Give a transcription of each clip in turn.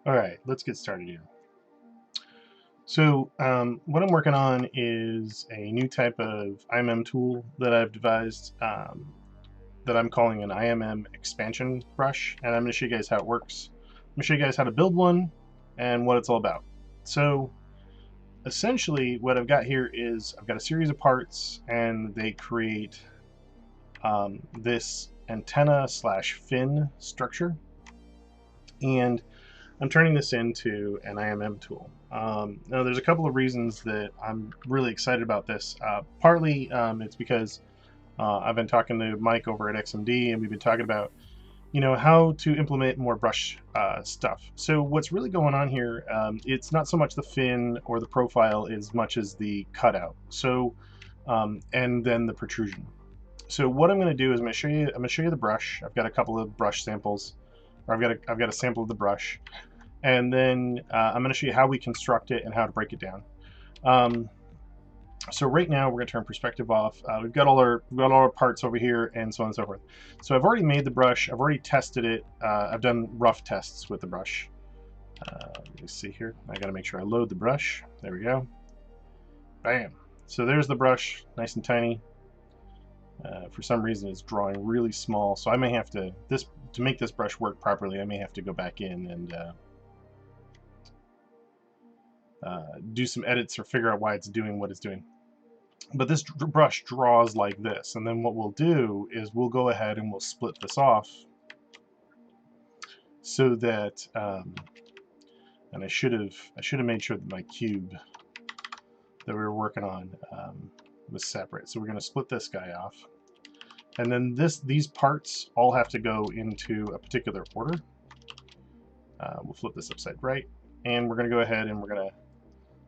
All right, let's get started here. So what I'm working on is a new type of IMM tool that I've devised that I'm calling an IMM Expansion brush, and I'm going to show you guys how it works. I'm going to show you guys how to build one and what it's all about. So essentially what I've got here is I've got a series of parts, and they create this antenna slash fin structure, and I'm turning this into an IMM tool. Now, there's a couple of reasons that I'm really excited about this. Partly, it's because I've been talking to Mike over at XMD, and we've been talking about, how to implement more brush stuff. So what's really going on here, it's not so much the fin or the profile as much as the cutout. So, and then the protrusion. So what I'm going to do is I'm going to show you the brush. I've got a couple of brush samples, or I've got a sample of the brush. And then I'm going to show you how we construct it and how to break it down. So right now we're going to turn perspective off. We've got all our parts over here, and so on and so forth. So I've already made the brush. I've already tested it. I've done rough tests with the brush. Let me see here. I got to make sure I load the brush. There we go. Bam. So there's the brush, nice and tiny. For some reason it's drawing really small, so I may have to make this brush work properly. I may have to go back in and do some edits or figure out why it's doing what it's doing. But this brush draws like this, and then what we'll do is we'll go ahead and we'll split this off so that and I should have made sure that my cube that we were working on was separate. So we're going to split this guy off, and then these parts all have to go into a particular order. We'll flip this upside right, and we're going to go ahead and we're going to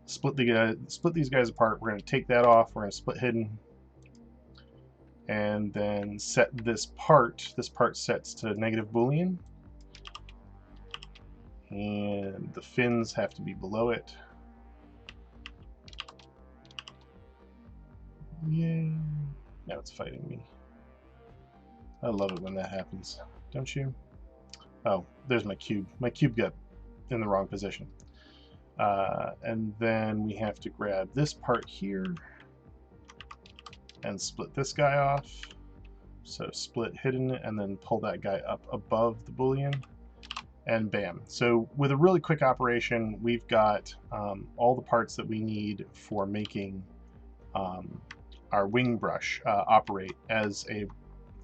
split these guys apart. We're going to take that off. We're going to split hidden, and then set this part. This part sets to negative Boolean, and the fins have to be below it. Yay! Now it's fighting me. I love it when that happens, don't you? Oh, there's my cube. My cube got in the wrong position. And then we have to grab this part here and split this guy off. So split hidden, and then pull that guy up above the Boolean, and bam. So with a really quick operation, we've got all the parts that we need for making our wing brush operate as a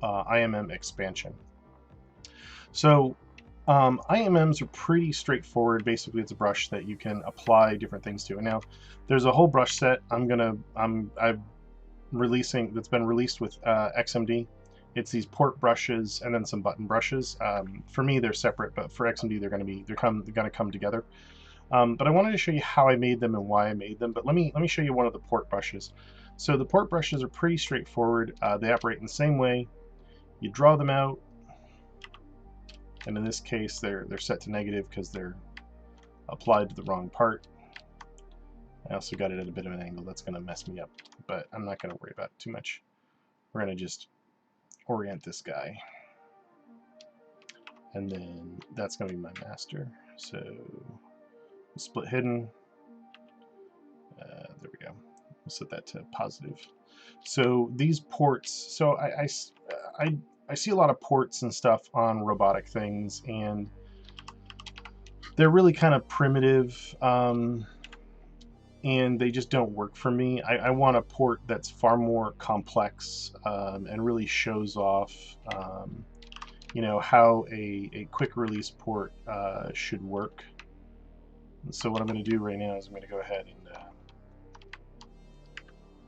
IMM expansion. So IMMs are pretty straightforward. Basically, it's a brush that you can apply different things to. And now there's a whole brush set I'm releasing that's been released with XMD. It's these port brushes and then some button brushes. For me, they're separate, but for XMD, they're going to come together. But I wanted to show you how I made them and why I made them. But let me show you one of the port brushes. So the port brushes are pretty straightforward. They operate in the same way. You draw them out, and in this case they're set to negative because they're applied to the wrong part. I also got it at a bit of an angle. That's going to mess me up, but I'm not going to worry about it too much. We're going to just orient this guy, and then that's going to be my master. So split hidden. There we go. We'll set that to positive. So these ports, so I see a lot of ports and stuff on robotic things, and they're really kind of primitive, and they just don't work for me. I want a port that's far more complex and really shows off how a quick release port should work. And so what I'm going to do right now is I'm going to go ahead and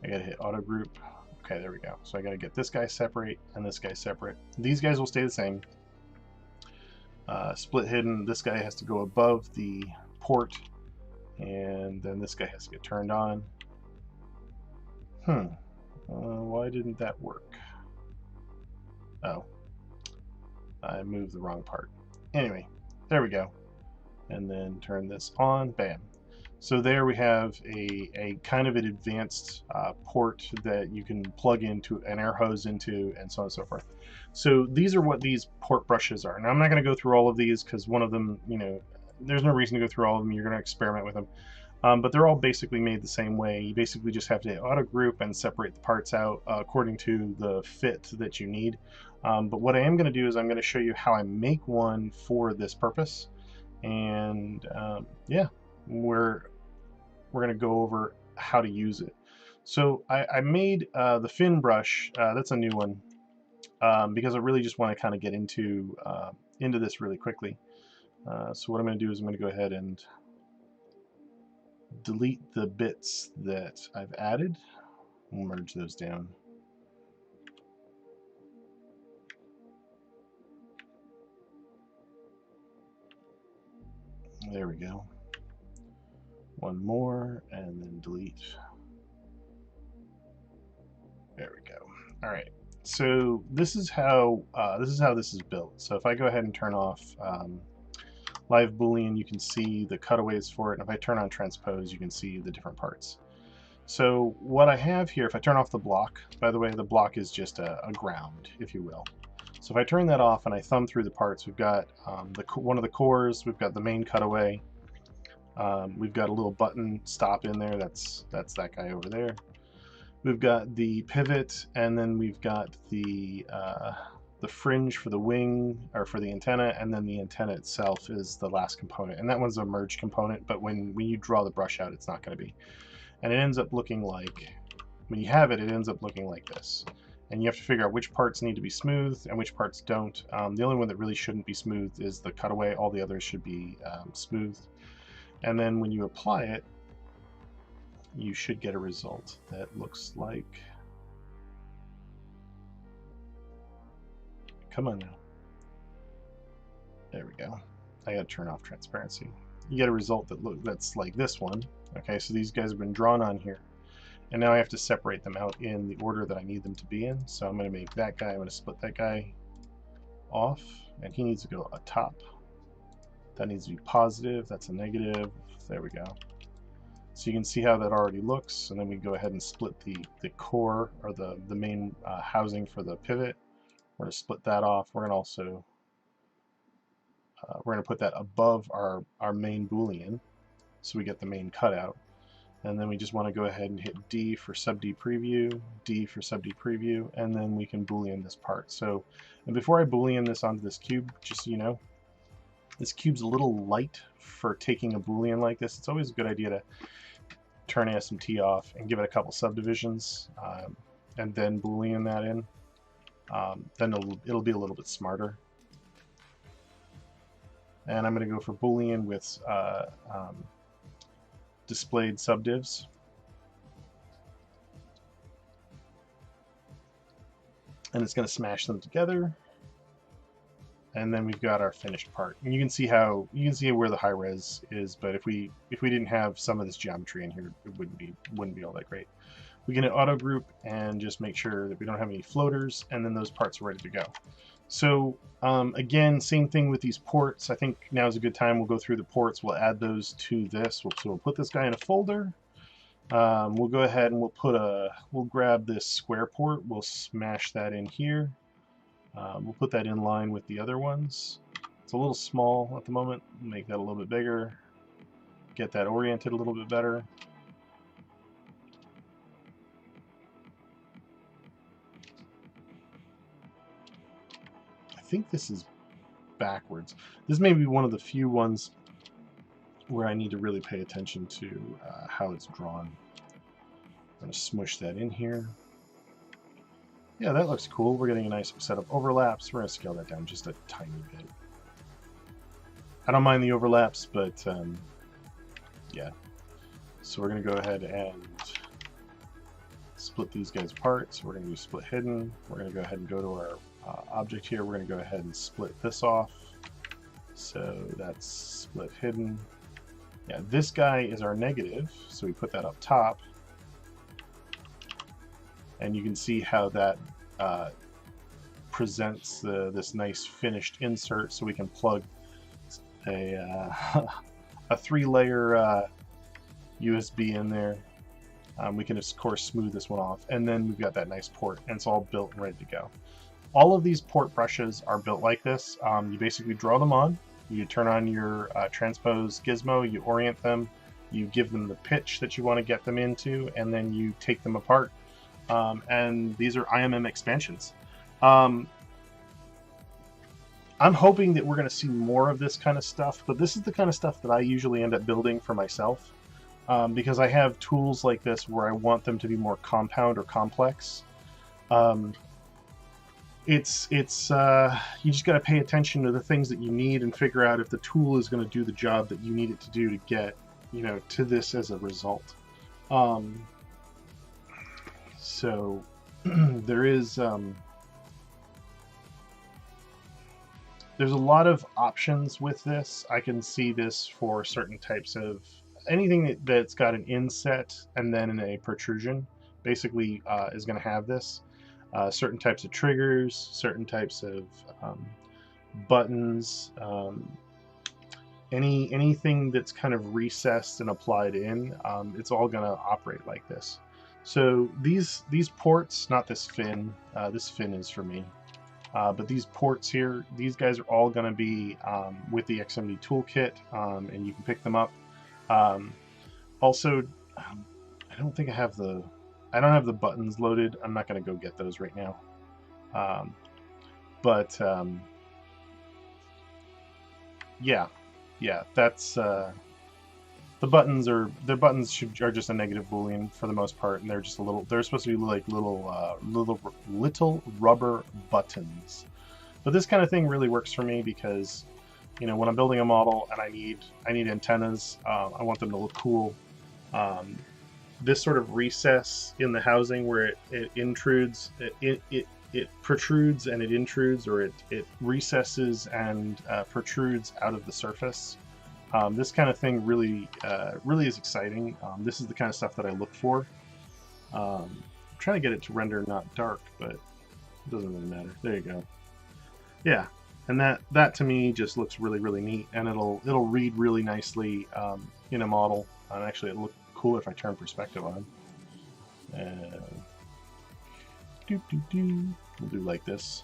I gotta hit auto group. Okay, there we go. So I gotta get this guy separate and this guy separate. These guys will stay the same. Split hidden, this guy has to go above the port, and then this guy has to get turned on. Why didn't that work? Oh, I moved the wrong part. Anyway, there we go. And then turn this on, bam. So there we have a kind of an advanced port that you can plug into an air hose into, and so on and so forth. So these are what these port brushes are. Now I'm not going to go through all of these because one of them, there's no reason to go through all of them. You're going to experiment with them. But they're all basically made the same way. You basically just have to hit auto group and separate the parts out according to the fit that you need. But what I am going to do is I'm going to show you how I make one for this purpose. And yeah, we're going to go over how to use it. So I made the fin brush. That's a new one because I really just want to kind of get into this really quickly. So what I'm going to do is I'm going to go ahead and delete the bits that I've added. We'll merge those down. There we go. One more, and then delete. There we go. All right. So this is how this is built. So if I go ahead and turn off live boolean, you can see the cutaways for it. And if I turn on transpose, you can see the different parts. So what I have here, if I turn off the block, by the way, the block is just a ground, if you will. So if I turn that off and I thumb through the parts, we've got one of the cores, we've got the main cutaway, we've got a little button stop in there, that's that guy over there. We've got the pivot, and then we've got the fringe for the wing, or for the antenna, and then the antenna itself is the last component. And that one's a merge component, but when you draw the brush out, it's not going to be. And it ends up looking like, when you have it, it ends up looking like this. And you have to figure out which parts need to be smooth and which parts don't. The only one that really shouldn't be smooth is the cutaway. All the others should be smooth. And then when you apply it, you should get a result that looks like, come on now. There we go. I gotta turn off transparency. You get a result that's like this one. Okay, so these guys have been drawn on here. And now I have to separate them out in the order that I need them to be in. So I'm going to make that guy, I'm going to split that guy off, and he needs to go atop. That needs to be positive, that's a negative. There we go. So you can see how that already looks, and then we go ahead and split the core, or the main housing for the pivot. We're going to split that off. We're going to also we're going to put that above our main boolean, so we get the main cutout. And then we just want to go ahead and hit D for sub D preview, D for sub D preview, and then we can boolean this part. So, and before I boolean this onto this cube, just so you know, this cube's a little light for taking a boolean like this. It's always a good idea to turn ASMT off and give it a couple subdivisions, and then boolean that in. Then it'll be a little bit smarter. And I'm going to go for boolean with displayed subdivs. And it's going to smash them together. And then we've got our finished part. And you can see where the high res is, but if we didn't have some of this geometry in here, it wouldn't be all that great. We can hit auto group and just make sure that we don't have any floaters, and then those parts are ready to go. So again, same thing with these ports. I think now is a good time. We'll go through the ports. We'll add those to this. So we'll put this guy in a folder. We'll go ahead and we'll grab this square port. We'll smash that in here. We'll put that in line with the other ones. It's a little small at the moment. Make that a little bit bigger. Get that oriented a little bit better. I think this is backwards. This may be one of the few ones where I need to really pay attention to how it's drawn. I'm going to smush that in here. Yeah, that looks cool. We're getting a nice set of overlaps. We're going to scale that down just a tiny bit. I don't mind the overlaps, but yeah. So we're going to go ahead and split these guys apart. So we're going to do split hidden. We're going to go ahead and go to our object here. We're going to go ahead and split this off. So that's split hidden. Yeah, this guy is our negative, so we put that up top. And you can see how that presents this nice finished insert, so we can plug a 3-layer USB in there. We can, of course, smooth this one off. And then we've got that nice port, and it's all built and ready to go. All of these port brushes are built like this. You basically draw them on, You turn on your transpose gizmo, you orient them, you give them the pitch that you want to get them into, and then you take them apart. And these are IMM expansions. Um, I'm hoping that we're going to see more of this kind of stuff, but this is the kind of stuff that I usually end up building for myself, because I have tools like this where I want them to be more compound or complex. Um, it's you just got to pay attention to the things that you need and figure out if the tool is going to do the job that you need it to do to get, you know, to this as a result. So there is there's a lot of options with this. I can see this for certain types of anything that's got an inset and then a protrusion basically is going to have this. Certain types of triggers, certain types of buttons, anything that's kind of recessed and applied in, it's all going to operate like this. So these ports, not this fin. This fin is for me. But these ports here, these guys are all going to be with the XMD toolkit, and you can pick them up. Also, I don't think I don't have the buttons loaded. I'm not going to go get those right now. Yeah, that's the buttons are are just a negative boolean for the most part, and they're just they're supposed to be like little rubber buttons. But this kind of thing really works for me because, you know, when I'm building a model and I need antennas, I want them to look cool. This sort of recess in the housing where it intrudes, it protrudes and it intrudes, or it recesses and protrudes out of the surface. This kind of thing really is exciting. This is the kind of stuff that I look for. I'm trying to get it to render not dark, but it doesn't really matter. There you go. Yeah, and that to me just looks really neat, and it'll read really nicely in a model. And actually, it'll look cool if I turn perspective on. And we'll do like this.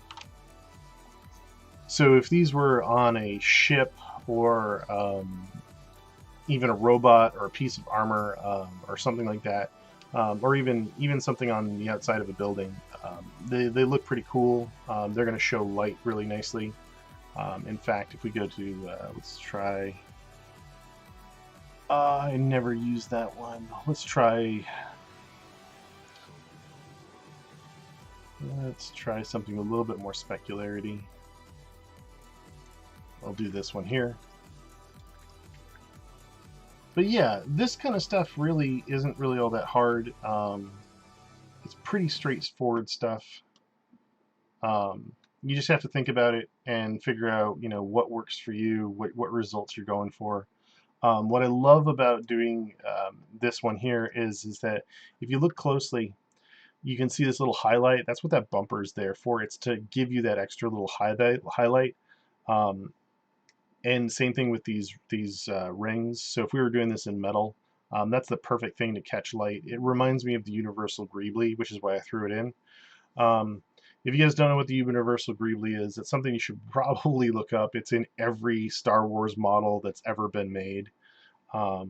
So if these were on a ship or even a robot or a piece of armor or something like that, or even something on the outside of a building, they look pretty cool. They're going to show light really nicely. In fact, if we go to let's try. I never used that one. Let's try something a little bit more specularity. I'll do this one here. But yeah, this kind of stuff really isn't really all that hard. It's pretty straightforward stuff. You just have to think about it and figure out, you know, what works for you, what results you're going for. What I love about doing this one here is that if you look closely, you can see this little highlight. That's what that bumper is there for. It's to give you that extra little highlight. And same thing with these rings. So if we were doing this in metal, that's the perfect thing to catch light. It reminds me of the universal greebly, which is why I threw it in. If you guys don't know what the universal greebly is, it's something you should probably look up. It's in every Star Wars model that's ever been made. I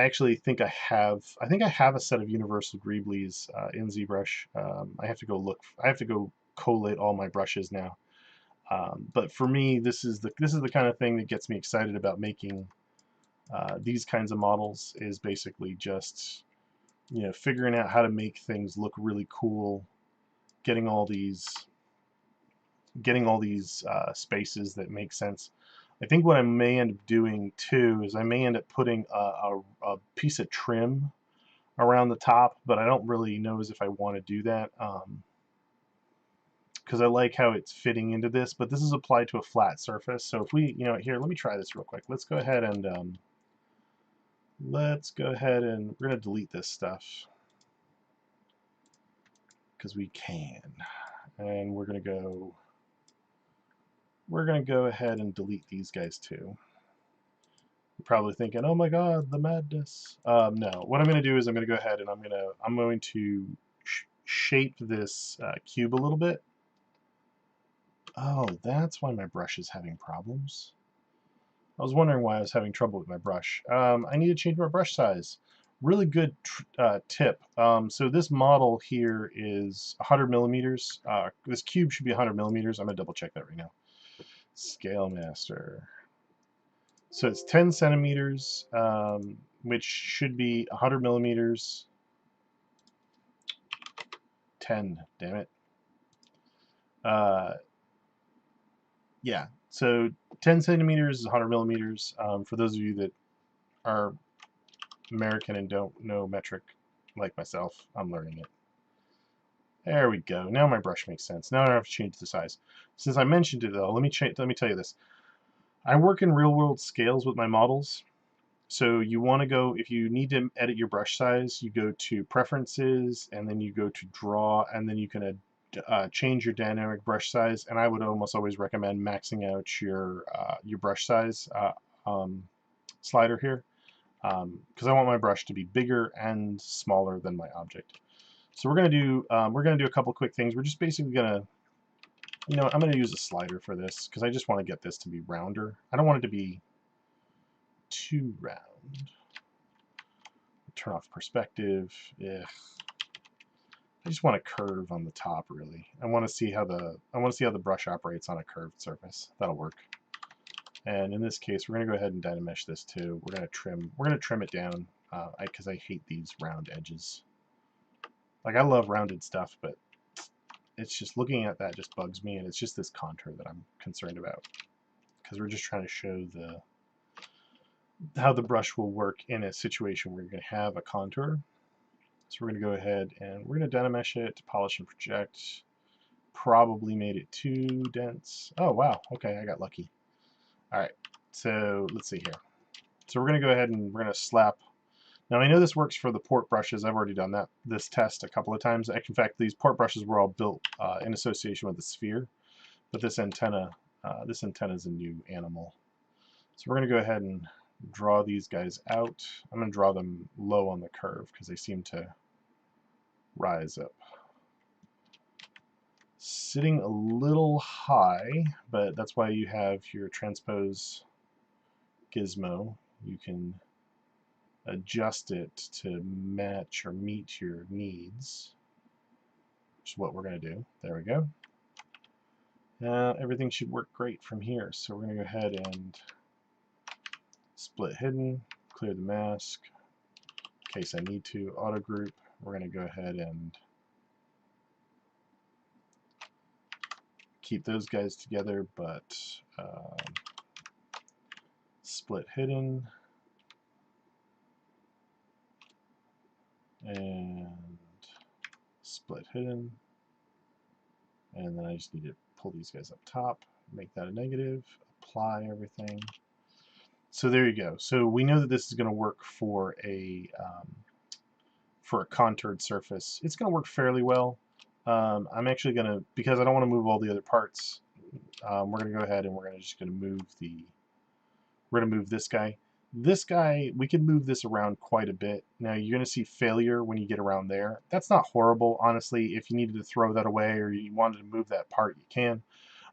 actually think I have a set of universal greeblies in ZBrush. I have to go look. I have to go collate all my brushes now. But for me, this is the kind of thing that gets me excited about making these kinds of models. Is basically just, you know, figuring out how to make things look really cool, getting all these spaces that make sense. I think what I may end up doing too is I may end up putting a piece of trim around the top, but I don't really know as if I want to do that. Because I like how it's fitting into this, but this is applied to a flat surface. So if we, you know, here, let me try this real quick. Let's go ahead and we're gonna delete this stuff because we can, and we're gonna go ahead and delete these guys too. You're probably thinking, oh my god, the madness. No, what I'm gonna do is I'm gonna go ahead and I'm going to shape this cube a little bit. Oh, that's why my brush is having problems. I was wondering why I was having trouble with my brush. I need to change my brush size. Really good tip. So this model here is 100 millimeters. This cube should be 100 millimeters. I'm going to double check that right now. Scale Master. So it's 10 centimeters, which should be 100 millimeters. 10, damn it. Yeah, so 10 centimeters is 100 millimeters. For those of you that are American and don't know metric like myself, I'm learning it. There we go. Now my brush makes sense. Now I don't have to change the size. Since I mentioned it though, let me tell you this. I work in real world scales with my models. So you want to go, if you need to edit your brush size, you go to Preferences, and then you go to Draw, and then you can change your dynamic brush size. And I would almost always recommend maxing out your brush size slider here, because I want my brush to be bigger and smaller than my object. So we're gonna do a couple quick things. We're just basically gonna, I'm gonna use a slider for this because I just want to get this to be rounder. I don't want it to be too round. Turn off perspective. Ugh. I just want a curve on the top, really. I want to see how the brush operates on a curved surface. That'll work. And in this case, we're gonna go ahead and Dynamesh this too. We're gonna trim it down because I hate these round edges. Like, I love rounded stuff, but it's just looking at that just bugs me, and it's just this contour that I'm concerned about because we're just trying to show how the brush will work in a situation where you're going to have a contour. So we're going to go ahead and we're going to Dynamesh it, polish and project. Probably made it too dense. Oh wow, okay, I got lucky. All right, so let's see here. So we're going to go ahead and we're going to slap. Now I know this works for the port brushes. I've already done this test a couple of times. In fact, these port brushes were all built in association with the sphere, but this antenna is a new animal. So we're going to go ahead and draw these guys out. I'm going to draw them low on the curve because they seem to rise up. Sitting a little high, but that's why you have your transpose gizmo. You can adjust it to match or meet your needs, which is what we're going to do. There we go. Everything should work great from here. So we're going to go ahead and split hidden, clear the mask, in case I need to, auto group. We're going to go ahead and keep those guys together, but split hidden, and split hidden, and then I just need to pull these guys up top, make that a negative, apply everything. So there you go. So we know that this is going to work for a contoured surface. It's going to work fairly well. I'm actually going to, because I don't want to move all the other parts, we're going to go ahead and we're going to move this guy. This guy, we can move this around quite a bit. Now you're going to see failure when you get around there. That's not horrible, honestly. If you needed to throw that away or you wanted to move that part, you can.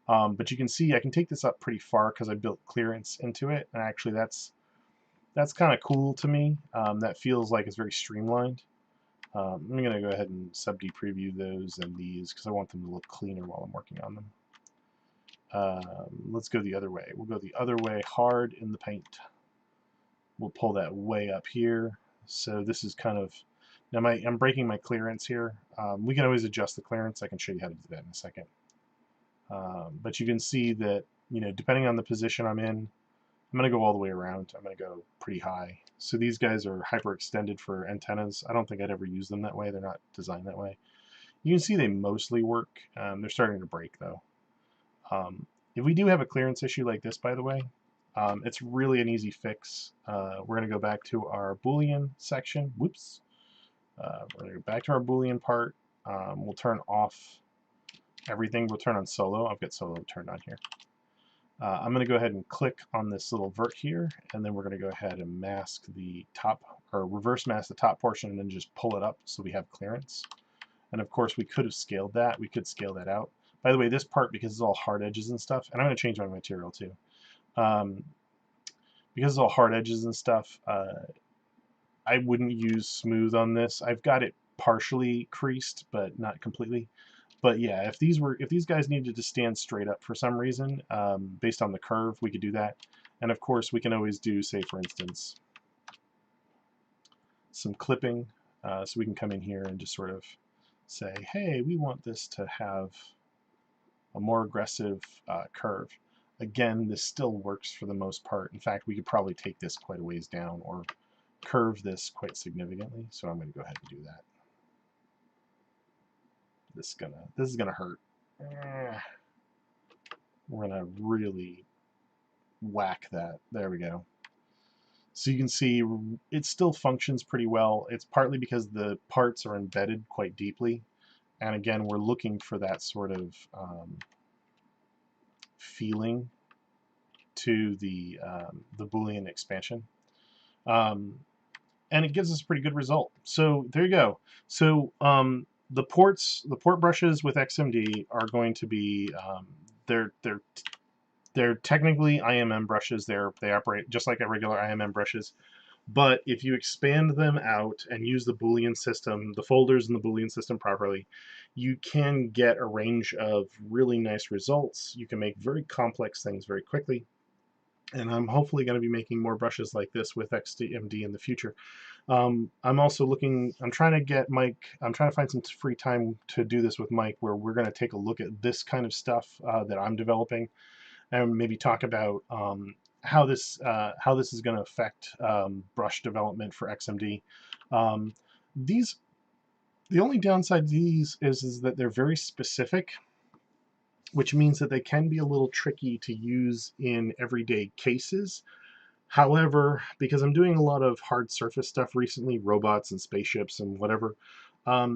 But you can see I can take this up pretty far because I built clearance into it, and actually that's kind of cool to me. That feels like it's very streamlined. I'm going to go ahead and sub-D preview those and these because I want them to look cleaner while I'm working on them. Let's go the other way. We'll go the other way hard in the paint. We'll pull that way up here. So this is kind of, now I'm breaking my clearance here. We can always adjust the clearance. I can show you how to do that in a second. But you can see that, depending on the position I'm in, I'm going to go all the way around. I'm going to go pretty high. So these guys are hyperextended for antennas. I don't think I'd ever use them that way. They're not designed that way. You can see they mostly work. They're starting to break though. If we do have a clearance issue like this, by the way, it's really an easy fix. We're going to go back to our Boolean section. Whoops. We're going to go back to our Boolean part. We'll turn off everything. We'll turn on solo. I've got solo turned on here. I'm going to go ahead and click on this little vert here, and then we're going to go ahead and mask the top, or reverse mask the top portion, and then just pull it up so we have clearance. And of course, we could have scaled that. We could scale that out, By the way, this part, because it's all hard edges and stuff, and I'm going to change my material too. Um, because it's all hard edges and stuff, I wouldn't use smooth on this. I've got it partially creased, but not completely. But yeah, if these guys needed to stand straight up for some reason, based on the curve, we could do that. And of course, we can always do, say, for instance, some clipping. So we can come in here and just sort of say, hey, we want this to have a more aggressive curve. Again, this still works for the most part. In fact, we could probably take this quite a ways down or curve this quite significantly. So I'm going to go ahead and do that. This is gonna hurt. We're gonna really whack that. There we go. So you can see it still functions pretty well. It's partly because the parts are embedded quite deeply, and again, we're looking for that sort of feeling to the Boolean expansion, and it gives us a pretty good result. So there you go. So the port brushes with XMD are going to be they're technically IMM brushes. They operate just like regular IMM brushes. But if you expand them out and use the Boolean system, the folders in the Boolean system properly, you can get a range of really nice results. You can make very complex things very quickly. And I'm hopefully going to be making more brushes like this with XMD in the future. I'm also I'm trying to get Mike, I'm trying to find some free time to do this with Mike, where we're going to take a look at this kind of stuff that I'm developing, and maybe talk about how this is going to affect brush development for XMD. These The only downside to these is that they're very specific, which means that they can be a little tricky to use in everyday cases. However, because I'm doing a lot of hard surface stuff recently, robots and spaceships and whatever,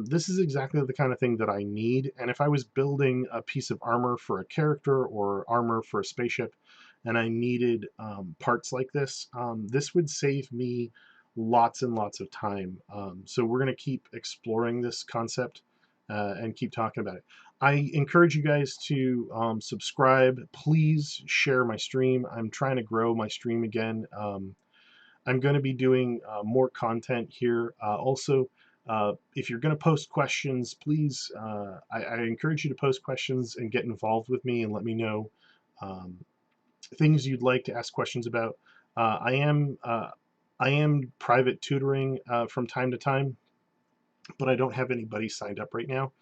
this is exactly the kind of thing that I need. And if I was building a piece of armor for a character or armor for a spaceship, and I needed parts like this, this would save me lots and lots of time. So we're going to keep exploring this concept and keep talking about it. I encourage you guys to subscribe. Please share my stream. I'm trying to grow my stream again. I'm going to be doing more content here. Also, if you're going to post questions, please, I encourage you to post questions and get involved with me and let me know things you'd like to ask questions about. I am private tutoring from time to time, but I don't have anybody signed up right now.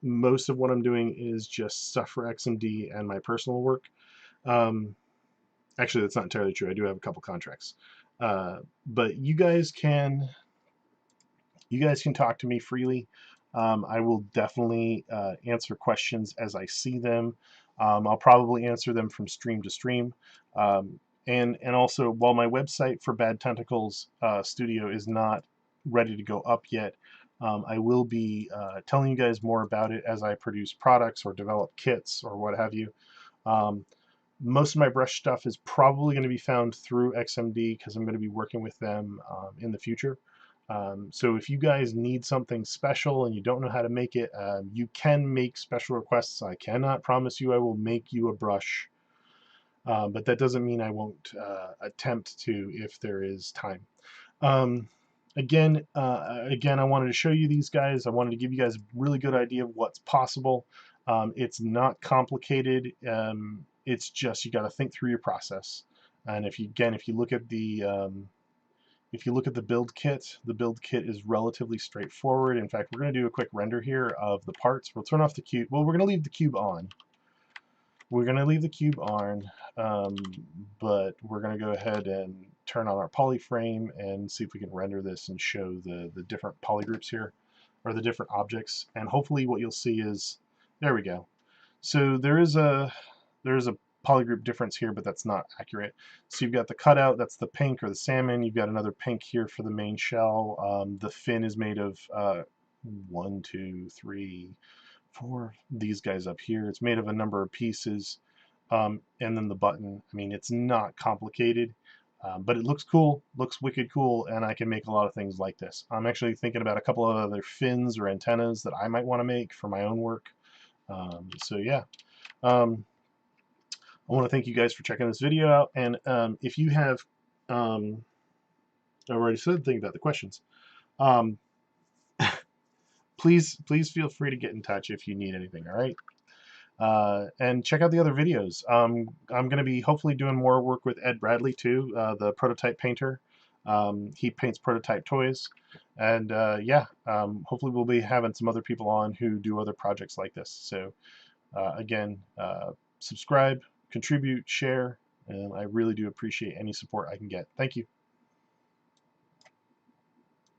Most of what I'm doing is just stuff for XMD and my personal work. Actually, that's not entirely true. I do have a couple contracts. But you guys can talk to me freely. I will definitely answer questions as I see them. I'll probably answer them from stream to stream. And also, while my website for Bad Tentacles Studio is not ready to go up yet, I will be telling you guys more about it as I produce products or develop kits or what have you. Most of my brush stuff is probably going to be found through XMD because I'm going to be working with them in the future. So if you guys need something special and you don't know how to make it, you can make special requests. I cannot promise you I will make you a brush, but that doesn't mean I won't attempt to if there is time. Again, I wanted to show you these guys. I wanted to give you guys a really good idea of what's possible. It's not complicated. It's just you got to think through your process. And if you look at the build kit is relatively straightforward. In fact, we're going to do a quick render here of the parts. We'll turn off the cube. Well, we're going to leave the cube on. But we're going to go ahead and turn on our poly frame and see if we can render this and show the different polygroups here, or the different objects. And hopefully what you'll see is, there we go. So there is a polygroup difference here, but that's not accurate. So you've got the cutout, that's the pink or the salmon. You've got another pink here for the main shell. The fin is made of 1, 2, 3, 4, these guys up here. It's made of a number of pieces. And then the button, I mean, it's not complicated, but it looks cool, looks wicked cool, and I can make a lot of things like this. I'm actually thinking about a couple of other fins or antennas that I might want to make for my own work. So yeah, um, I want to thank you guys for checking this video out. And if you have, I already said the thing about the questions. Um, please feel free to get in touch if you need anything. All right. And check out the other videos. I'm going to be hopefully doing more work with Ed Bradley too, the prototype painter. He paints prototype toys. And yeah, hopefully we'll be having some other people on who do other projects like this. So again, subscribe, contribute, share, and I really do appreciate any support I can get. Thank you.